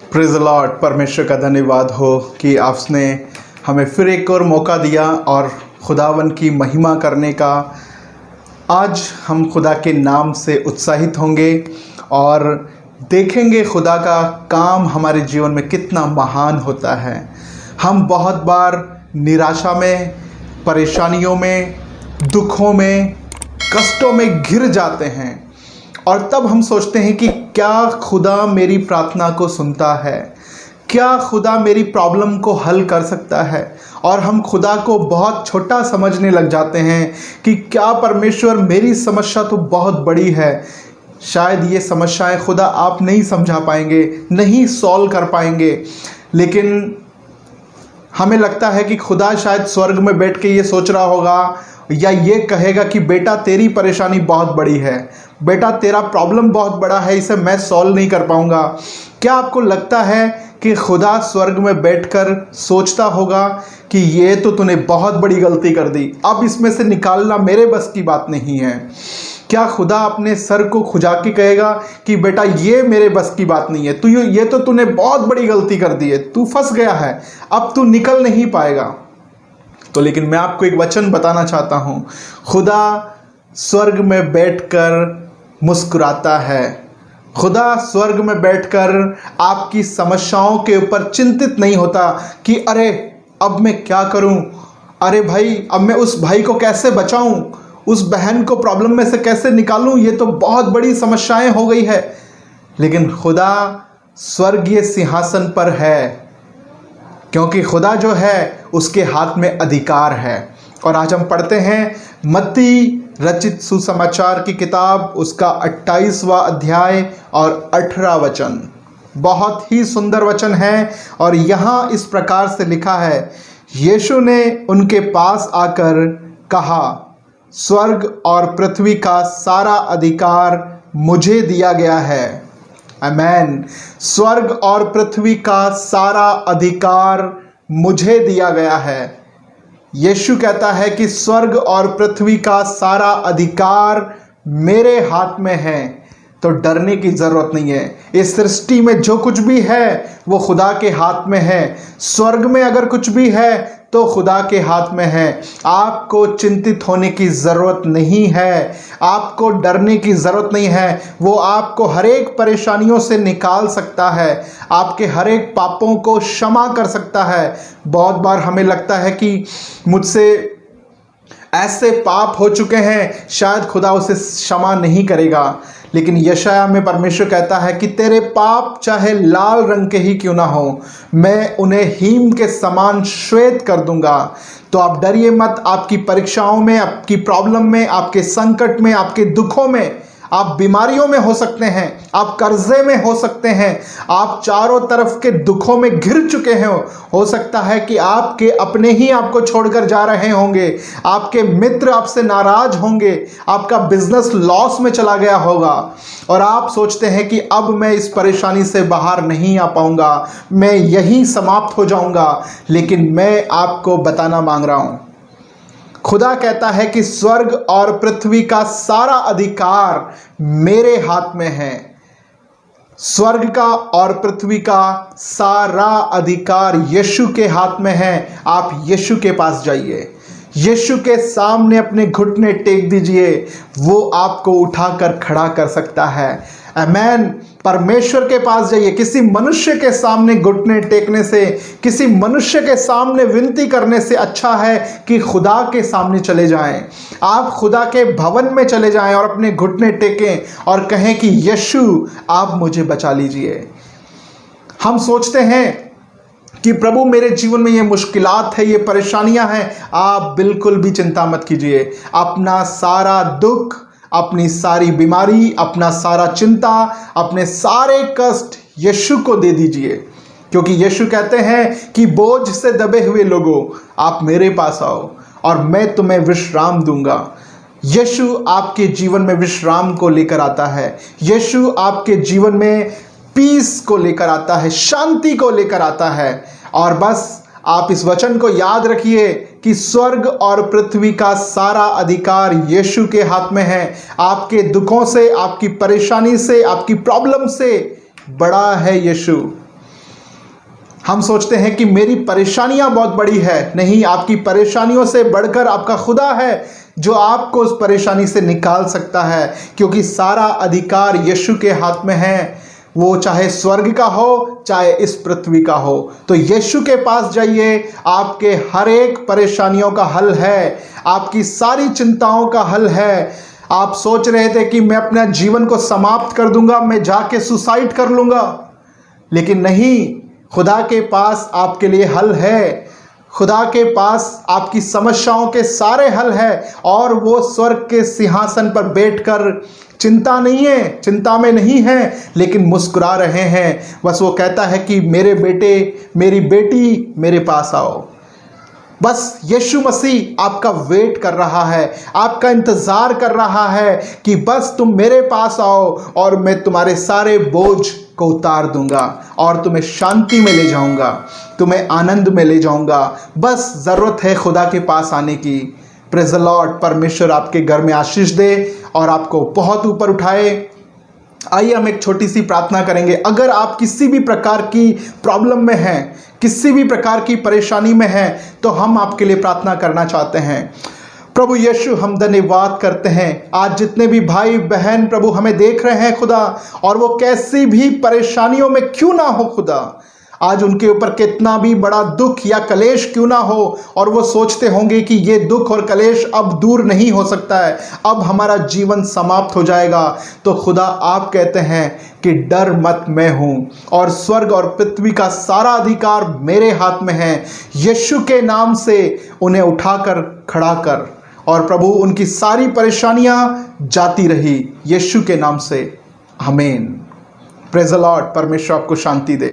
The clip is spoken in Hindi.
Praise the Lord. परमेश्वर का धन्यवाद हो कि आपने हमें फिर एक और मौका दिया और खुदावन की महिमा करने का। आज हम खुदा के नाम से उत्साहित होंगे और देखेंगे खुदा का काम हमारे जीवन में कितना महान होता है। हम बहुत बार निराशा में, परेशानियों में, दुखों में, कष्टों में घिर जाते हैं और तब हम सोचते हैं कि क्या खुदा मेरी प्रार्थना को सुनता है, क्या खुदा मेरी प्रॉब्लम को हल कर सकता है। और हम खुदा को बहुत छोटा समझने लग जाते हैं कि क्या परमेश्वर, मेरी समस्या तो बहुत बड़ी है, शायद ये समस्याएं खुदा आप नहीं समझा पाएंगे, नहीं सॉल्व कर पाएंगे। लेकिन हमें लगता है कि खुदा शायद स्वर्ग में बैठ के ये सोच रहा होगा या ये कहेगा कि बेटा तेरी परेशानी बहुत बड़ी है, बेटा तेरा प्रॉब्लम बहुत बड़ा है, इसे मैं सॉल्व नहीं कर पाऊंगा। क्या आपको लगता है कि खुदा स्वर्ग में बैठकर सोचता होगा कि ये तो तूने बहुत बड़ी गलती कर दी, अब इसमें से निकालना मेरे बस की बात नहीं है? क्या खुदा अपने सर को खुजा के कहेगा कि बेटा ये मेरे बस की बात नहीं है, तू ये तो तूने बहुत बड़ी गलती कर दी है, तू फंस गया है, अब तू निकल नहीं पाएगा? तो लेकिन मैं आपको एक वचन बताना चाहता हूँ, खुदा स्वर्ग में बैठकर मुस्कुराता है। खुदा स्वर्ग में बैठकर आपकी समस्याओं के ऊपर चिंतित नहीं होता कि अरे अब मैं क्या करूं, अरे भाई अब मैं उस भाई को कैसे बचाऊं, उस बहन को प्रॉब्लम में से कैसे निकालूं, ये तो बहुत बड़ी समस्याएं हो गई है। लेकिन खुदा स्वर्गीय सिंहासन पर है, क्योंकि खुदा जो है उसके हाथ में अधिकार है। और आज हम पढ़ते हैं मत्ती रचित सुसमाचार की किताब, उसका 28वां अध्याय और 18 वचन। बहुत ही सुंदर वचन है और यहाँ इस प्रकार से लिखा है, यीशु ने उनके पास आकर कहा, स्वर्ग और पृथ्वी का सारा अधिकार मुझे दिया गया है। आमेन। स्वर्ग और पृथ्वी का सारा अधिकार मुझे दिया गया है। यीशु कहता है कि स्वर्ग और पृथ्वी का सारा अधिकार मेरे हाथ में है, तो डरने की ज़रूरत नहीं है। इस सृष्टि में जो कुछ भी है वो खुदा के हाथ में है। स्वर्ग में अगर कुछ भी है तो खुदा के हाथ में है। आपको चिंतित होने की ज़रूरत नहीं है, आपको डरने की ज़रूरत नहीं है। वो आपको हर एक परेशानियों से निकाल सकता है, आपके हर एक पापों को क्षमा कर सकता है। बहुत बार हमें लगता है कि मुझसे ऐसे पाप हो चुके हैं, शायद खुदा उसे क्षमा नहीं करेगा। लेकिन यशाया में परमेश्वर कहता है कि तेरे पाप चाहे लाल रंग के ही क्यों ना हो, मैं उन्हें हीम के समान श्वेत कर दूंगा। तो आप डरिए मत। आपकी परीक्षाओं में, आपकी प्रॉब्लम में, आपके संकट में, आपके दुखों में, आप बीमारियों में हो सकते हैं, आप कर्जे में हो सकते हैं, आप चारों तरफ के दुखों में घिर चुके हैं। हो सकता है कि आपके अपने ही आपको छोड़कर जा रहे होंगे, आपके मित्र आपसे नाराज होंगे, आपका बिजनेस लॉस में चला गया होगा और आप सोचते हैं कि अब मैं इस परेशानी से बाहर नहीं आ पाऊंगा, मैं यहीं समाप्त हो जाऊंगा। लेकिन मैं आपको बताना मांग रहा हूं, खुदा कहता है कि स्वर्ग और पृथ्वी का सारा अधिकार मेरे हाथ में है। स्वर्ग का और पृथ्वी का सारा अधिकार यीशु के हाथ में है। आप यीशु के पास जाइए, यीशु के सामने अपने घुटने टेक दीजिए, वो आपको उठाकर खड़ा कर सकता है। आमेन। परमेश्वर के पास जाइए। किसी मनुष्य के सामने घुटने टेकने से, किसी मनुष्य के सामने विनती करने से अच्छा है कि खुदा के सामने चले जाएं। आप खुदा के भवन में चले जाएं और अपने घुटने टेकें और कहें कि यीशु आप मुझे बचा लीजिए। हम सोचते हैं कि प्रभु मेरे जीवन में ये मुश्किलात है, ये परेशानियां हैं। आप बिल्कुल भी चिंता मत कीजिए। अपना सारा दुख, अपनी सारी बीमारी, अपना सारा चिंता, अपने सारे कष्ट यीशु को दे दीजिए, क्योंकि यीशु कहते हैं कि बोझ से दबे हुए लोगों, आप मेरे पास आओ और मैं तुम्हें विश्राम दूंगा। यीशु आपके जीवन में विश्राम को लेकर आता है। यीशु आपके जीवन में पीस को लेकर आता है, शांति को लेकर आता है। और बस आप इस वचन को याद रखिए कि स्वर्ग और पृथ्वी का सारा अधिकार यीशु के हाथ में है। आपके दुखों से, आपकी परेशानी से, आपकी प्रॉब्लम से बड़ा है यीशु। हम सोचते हैं कि मेरी परेशानियां बहुत बड़ी है। नहीं, आपकी परेशानियों से बढ़कर आपका खुदा है जो आपको उस परेशानी से निकाल सकता है, क्योंकि सारा अधिकार यीशु के हाथ में है। वो चाहे स्वर्ग का हो चाहे इस पृथ्वी का हो। तो यीशु के पास जाइए, आपके हर एक परेशानियों का हल है, आपकी सारी चिंताओं का हल है। आप सोच रहे थे कि मैं अपना जीवन को समाप्त कर दूंगा, मैं जाके सुसाइड कर लूंगा, लेकिन नहीं, खुदा के पास आपके लिए हल है। खुदा के पास आपकी समस्याओं के सारे हल है, और वो स्वर्ग के सिंहासन पर बैठकर चिंता में नहीं है, लेकिन मुस्कुरा रहे हैं। बस वो कहता है कि मेरे बेटे, मेरी बेटी, मेरे पास आओ। बस यीशु मसीह आपका वेट कर रहा है, आपका इंतज़ार कर रहा है कि बस तुम मेरे पास आओ और मैं तुम्हारे सारे बोझ को उतार दूंगा और तुम्हें शांति में ले जाऊंगा, तुम्हें आनंद में ले जाऊंगा। बस ज़रूरत है खुदा के पास आने की। Praise the Lord. परमेश्वर आपके घर में आशीष दे और आपको बहुत ऊपर उठाए। आइए हम एक छोटी सी प्रार्थना करेंगे। अगर आप किसी भी प्रकार की प्रॉब्लम में हैं, किसी भी प्रकार की परेशानी में हैं, तो हम आपके लिए प्रार्थना करना चाहते हैं। प्रभु यीशु, हम धन्यवाद करते हैं आज जितने भी भाई बहन प्रभु हमें देख रहे हैं खुदा, और वो कैसी भी परेशानियों में क्यों ना हो खुदा, आज उनके ऊपर कितना भी बड़ा दुख या कलेश क्यों ना हो, और वो सोचते होंगे कि ये दुख और कलेश अब दूर नहीं हो सकता है, अब हमारा जीवन समाप्त हो जाएगा, तो खुदा आप कहते हैं कि डर मत, मैं हूँ, और स्वर्ग और पृथ्वी का सारा अधिकार मेरे हाथ में है। यीशु के नाम से उन्हें उठाकर खड़ा कर, और प्रभु उनकी सारी परेशानियाँ जाती रही, यीशु के नाम से, आमीन। Praise the Lord. परमेश्वर आपको शांति दे।